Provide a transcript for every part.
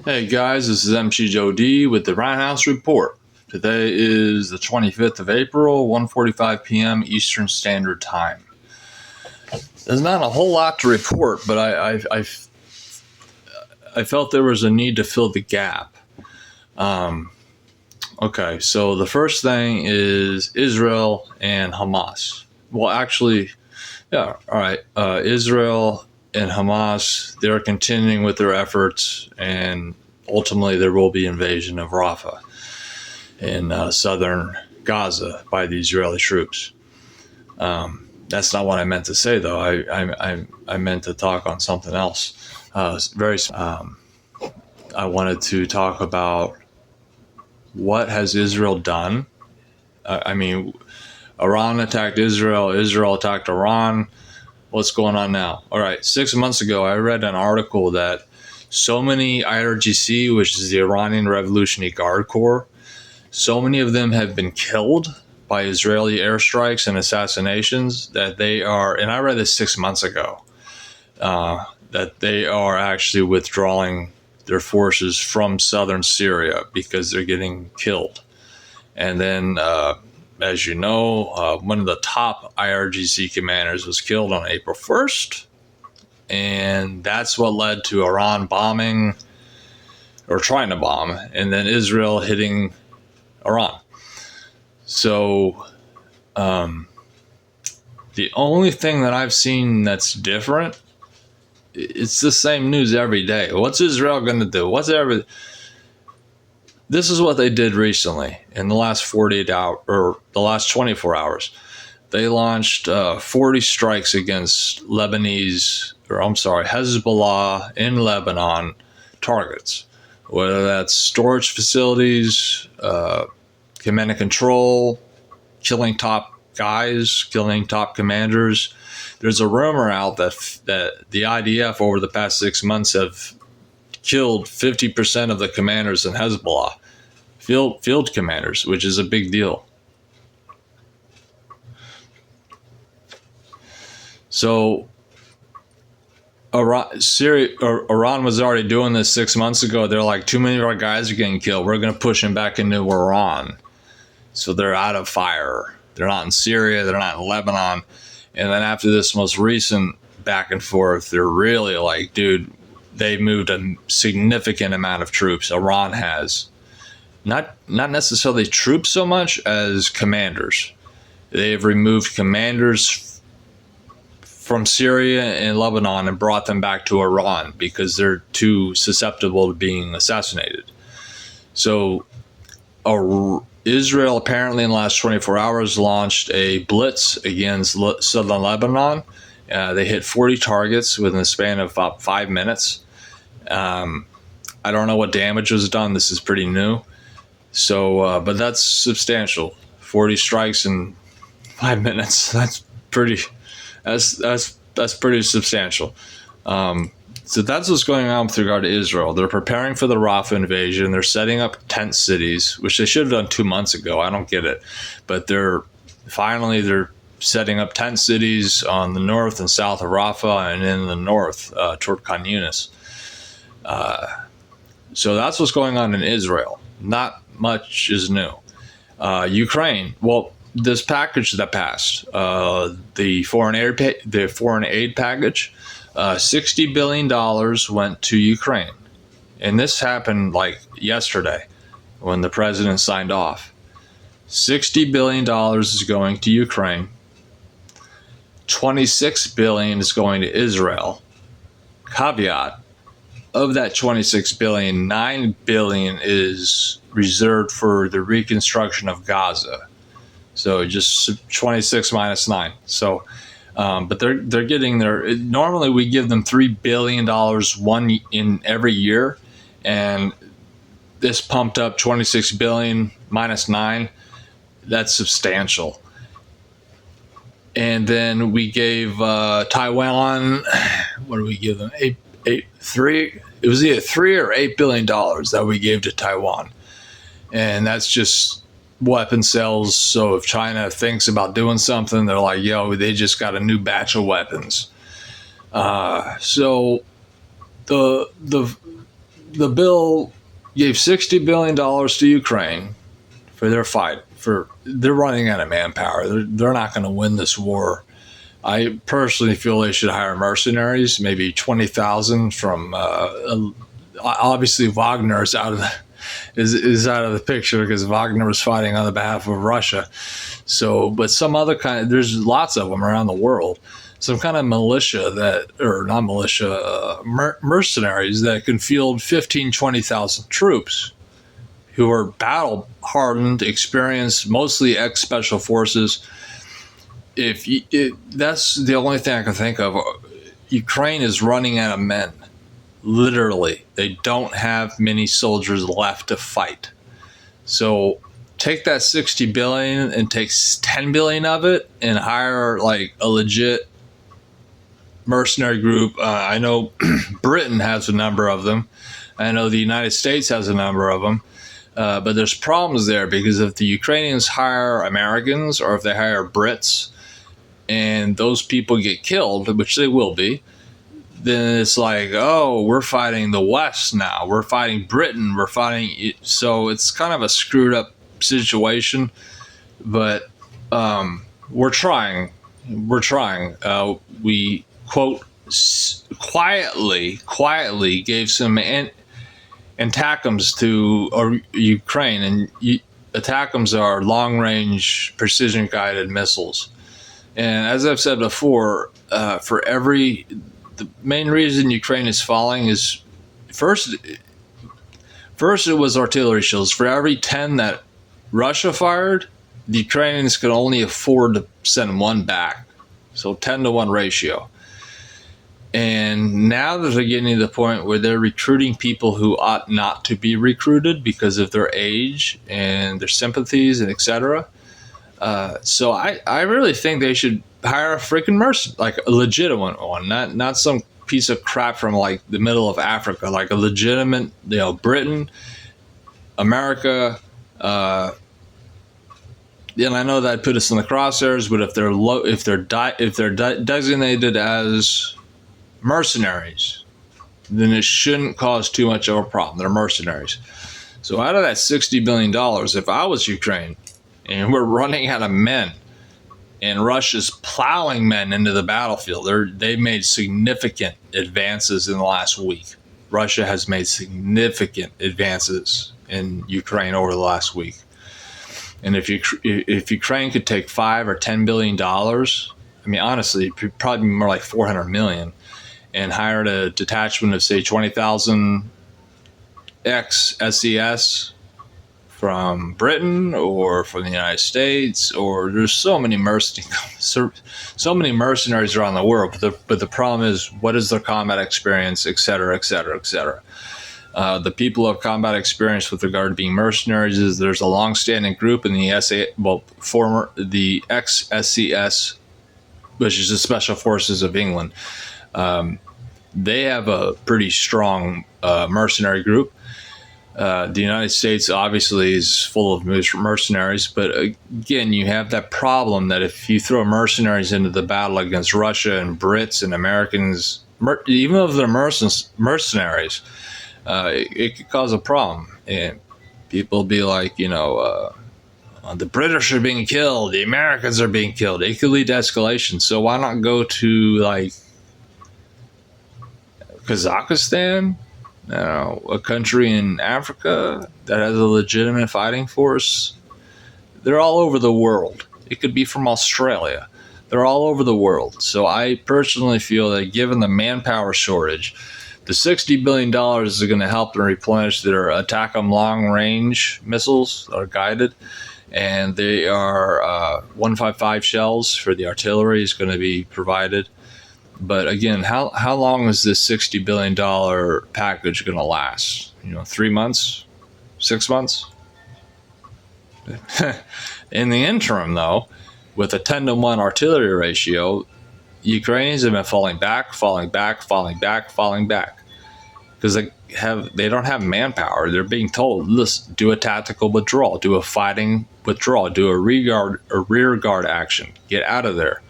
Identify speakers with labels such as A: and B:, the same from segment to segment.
A: Hey guys, this is MC Joe D with the Roundhouse Report. Today is the 25th of April, 1:45 p.m. Eastern Standard Time. There's not a whole lot to report, but I felt there was a need to fill the gap. Okay, so the first thing is Israel and Hamas. Well, actually, yeah, all right. Israel and Hamas, they're continuing with their efforts, and ultimately there will be invasion of Rafah in southern Gaza by the Israeli troops. That's not what I meant to say, though. I meant to talk on something else. I wanted to talk about what has Israel done. Iran attacked Israel. Israel attacked Iran. What's going on now? All right, 6 months ago, I read an article that so many IRGC, which is the Iranian Revolutionary Guard Corps, so many of them have been killed by Israeli airstrikes and assassinations that they are, and I read this 6 months ago, that they are actually withdrawing their forces from southern Syria because they're getting killed. And then, as you know, one of the top IRGC commanders was killed on April 1st. And that's what led to Iran bombing, or trying to bomb, and then Israel hitting Iran. So the only thing that I've seen that's different, it's the same news every day. What's Israel going to do? This is what they did recently in the last 48 hours, or the last 24 hours. They launched 40 strikes against Hezbollah in Lebanon targets, whether that's storage facilities, command and control, killing top guys, killing top commanders. There's a rumor out that the IDF over the past 6 months have killed 50% of the commanders in Hezbollah, field commanders, which is a big deal. So Iran was already doing this 6 months ago. They're like, too many of our guys are getting killed. We're going to push them back into Iran. So they're out of fire. They're not in Syria. They're not in Lebanon. And then after this most recent back and forth, they're really like, dude, they moved a significant amount of troops. Iran has. Not necessarily troops so much as commanders. They have removed commanders from Syria and Lebanon and brought them back to Iran because they're too susceptible to being assassinated. So Israel apparently in the last 24 hours launched a blitz against southern Lebanon. They hit 40 targets within the span of about 5 minutes. I don't know what damage was done. This is pretty new. So, but that's substantial. 40 strikes in 5 minutes. That's pretty substantial. So that's what's going on with regard to Israel. They're preparing for the Rafah invasion. They're setting up tent cities, which they should have done 2 months ago. I don't get it. But they're setting up tent cities on the north and south of Rafah, and in the north toward Khan Yunis. So that's what's going on in Israel. Not much is new. Ukraine, well, this package that passed, the foreign aid package, $60 billion went to Ukraine. And this happened like yesterday when the president signed off. $60 billion is going to Ukraine. $26 billion is going to Israel. Caveat, of that $26 billion, $9 billion is reserved for the reconstruction of Gaza. So just 26 minus 9. So, but they're getting their. Normally we give them $3 billion in every year, and this pumped up 26 billion minus 9. That's substantial. And then we gave Taiwan. What did we give them? Three. It was either $3 or $8 billion that we gave to Taiwan, and that's just weapon sales. So if China thinks about doing something, they're like, yo, they just got a new batch of weapons. So the the bill gave $60 billion to Ukraine for their fight. They're running out of manpower. They're not going to win this war. I personally feel they should hire mercenaries, maybe 20,000 from. Obviously, Wagner is out of the picture because Wagner was fighting on the behalf of Russia. So, but some other kind. There's lots of them around the world. Some kind of militia not militia, mercenaries that can field 15, 20,000 troops who are battle hardened, experienced, mostly ex-special forces. That's the only thing I can think of. Ukraine is running out of men. Literally, they don't have many soldiers left to fight. So take that 60 billion and take 10 billion of it and hire like a legit mercenary group. I know Britain has a number of them. I know the United States has a number of them. But there's problems there because if the Ukrainians hire Americans or if they hire Brits and those people get killed, which they will be, then it's like, oh, we're fighting the West now. We're fighting Britain. We're fighting. So it's kind of a screwed up situation. But we're trying. We're trying. We, quote, quietly gave some ATACMS to Ukraine. And ATACMS are long-range precision-guided missiles. And as I've said before, the main reason Ukraine is falling is first it was artillery shells. For every 10 that Russia fired, the Ukrainians could only afford to send one back. So 10-to-1 ratio. And now they're getting to the point where they're recruiting people who ought not to be recruited because of their age and their sympathies and etc. So I really think they should hire a freaking mercenary, like a legitimate one, not some piece of crap from like the middle of Africa, like a legitimate, Britain, America. And I know that put us in the crosshairs, but if they're designated as mercenaries, then it shouldn't cause too much of a problem. They're mercenaries. So out of that $60 billion, if I was Ukraine and we're running out of men and Russia's plowing men into the battlefield, they've made significant advances in the last week. Russia has made significant advances in Ukraine over the last week. And if Ukraine could take $5 or $10 billion, I mean, honestly, it'd probably be more like 400 million, and hired a detachment of, say, 20,000 ex-SES from Britain or from the United States, or there's so many mercenaries around the world. But the problem is, what is their combat experience, et cetera, et cetera, et cetera. The people of combat experience with regard to being mercenaries is there's a long-standing group in the the ex-SCS, which is the Special Forces of England. They have a pretty strong mercenary group. The United States obviously is full of mercenaries, but again, you have that problem that if you throw mercenaries into the battle against Russia and Brits and Americans, even if they're mercenaries, it could cause a problem. And people be like, the British are being killed, the Americans are being killed. It could lead to escalation. So why not go to like Kazakhstan, a country in Africa that has a legitimate fighting force? They're all over the world. It could be from Australia. They're all over the world. So I personally feel that given the manpower shortage, the $60 billion is going to help them replenish their ATACMS long-range missiles that are guided. And they are 155 shells for the artillery is going to be provided. But again, how long is this $60 billion package going to last? 3 months? 6 months? In the interim, though, with a 10-to-1 artillery ratio, Ukrainians have been falling back, because they don't have manpower. They're being told, listen, do a tactical withdrawal, do a fighting withdrawal, do a rear guard action, get out of there.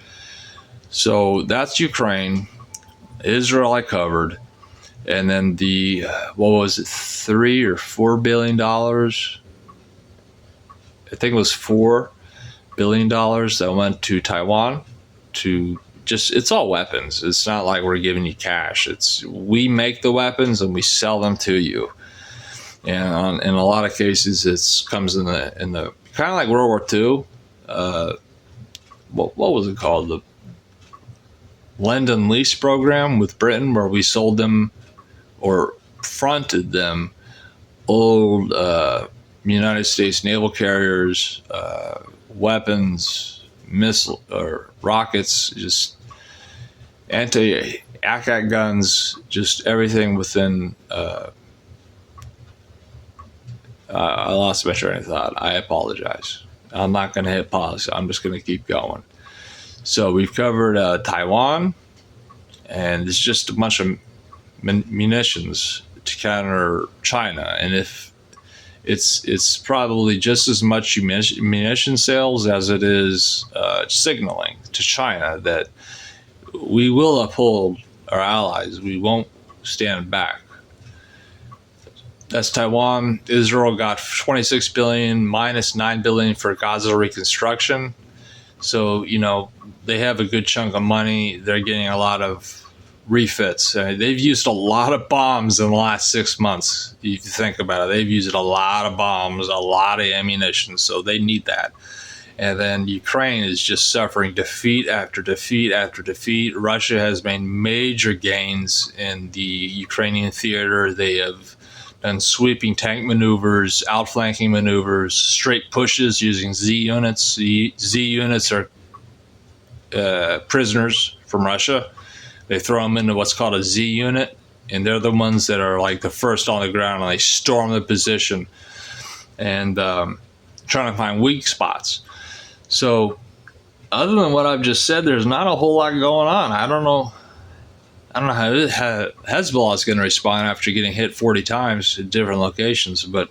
A: So that's Ukraine. Israel I covered. And then the what was it, $3 or $4 billion? I think it was $4 billion that went to Taiwan to just, it's all weapons. It's not like we're giving you cash. It's, we make the weapons and we sell them to you. And in a lot of cases, it comes in the kind of like World War II. What was it called? The lend and lease program with Britain, where we sold them or fronted them old United States naval carriers, weapons, missile or rockets, just anti-ACAT guns, just everything within. I lost my train of thought. I apologize. I'm not going to hit pause. I'm just going to keep going. So we've covered Taiwan, and it's just a bunch of munitions to counter China. And if it's probably just as much munition sales as it is signaling to China that we will uphold our allies. We won't stand back. That's Taiwan. Israel got $26 billion minus $9 billion for Gaza reconstruction. So, they have a good chunk of money. They're getting a lot of refits. They've used a lot of bombs in the last 6 months. If you think about it, they've used a lot of bombs, a lot of ammunition. So they need that. And then Ukraine is just suffering defeat after defeat after defeat. Russia has made major gains in the Ukrainian theater. They have done sweeping tank maneuvers, outflanking maneuvers, straight pushes using Z units. Z units are prisoners from Russia. They throw them into what's called a Z unit, and they're the ones that are like the first on the ground, and they storm the position and trying to find weak spots. So other than what I've just said, there's not a whole lot going on. I don't know how Hezbollah is going to respond after getting hit 40 times at different locations, but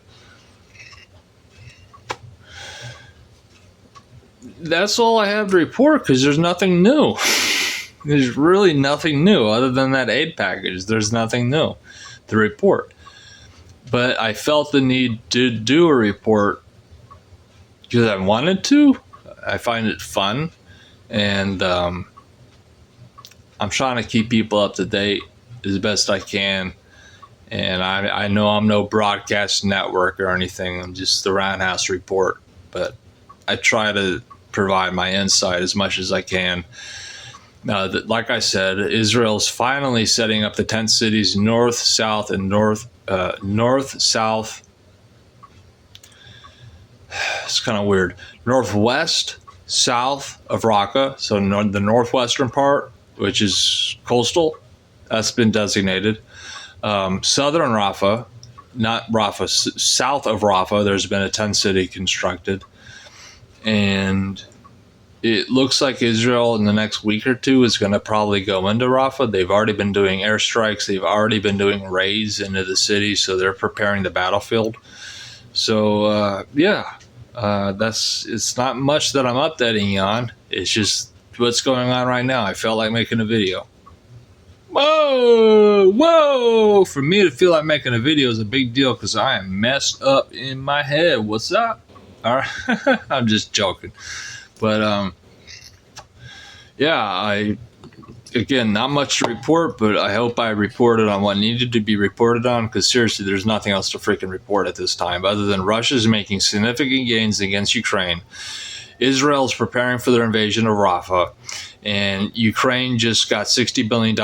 A: that's all I have to report because there's nothing new. There's really nothing new other than that aid package. There's nothing new to report. But I felt the need to do a report because I wanted to. I find it fun, and I'm trying to keep people up to date as best I can. And I know I'm no broadcast network or anything. I'm just the Roundhouse Report. But I try to provide my insight as much as I can. Like I said, Israel's finally setting up the tent cities north, south, and north-south. It's kind of weird. Northwest, south of Raqqa, so the northwestern part, which is coastal, that's been designated. Southern Rafah, not Rafah, south of Rafah, there's been a tent city constructed. And it looks like Israel in the next week or two is going to probably go into Rafah. They've already been doing airstrikes. They've already been doing raids into the city, so they're preparing the battlefield. So, it's not much that I'm updating you on. It's just what's going on right now. I felt like making a video. Whoa! For me to feel like making a video is a big deal because I am messed up in my head. What's up? All right. I'm just joking. But, again, not much to report, but I hope I reported on what needed to be reported on, because seriously, there's nothing else to freaking report at this time, other than Russia's making significant gains against Ukraine. Israel's preparing for their invasion of Rafah, and Ukraine just got $60 billion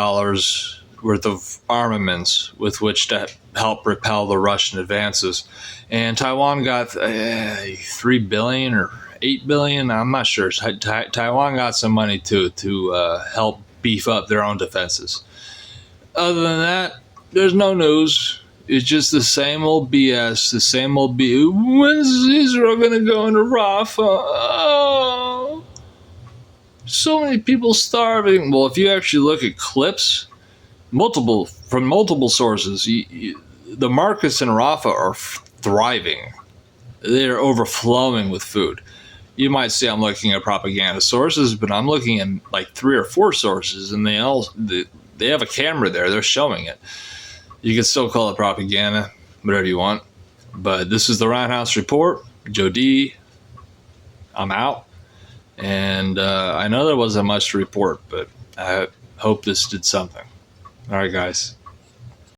A: worth of armaments with which to help repel the Russian advances. And Taiwan got $3 billion or $8 billion. I'm not sure. Taiwan got some money too to help beef up their own defenses. Other than that, there's no news. It's just the same old BS, the same old BS. When's Israel going to go into Rafah? Oh, so many people starving. Well, if you actually look at clips, from multiple sources, the markets in Rafah are thriving. They're overflowing with food. You might say I'm looking at propaganda sources, but I'm looking at like 3 or 4 sources, and they have a camera there. They're showing it. You can still call it propaganda, whatever you want. But this is the Roundhouse Report. Joe D. I'm out. And I know there wasn't much to report, but I hope this did something. All right, guys.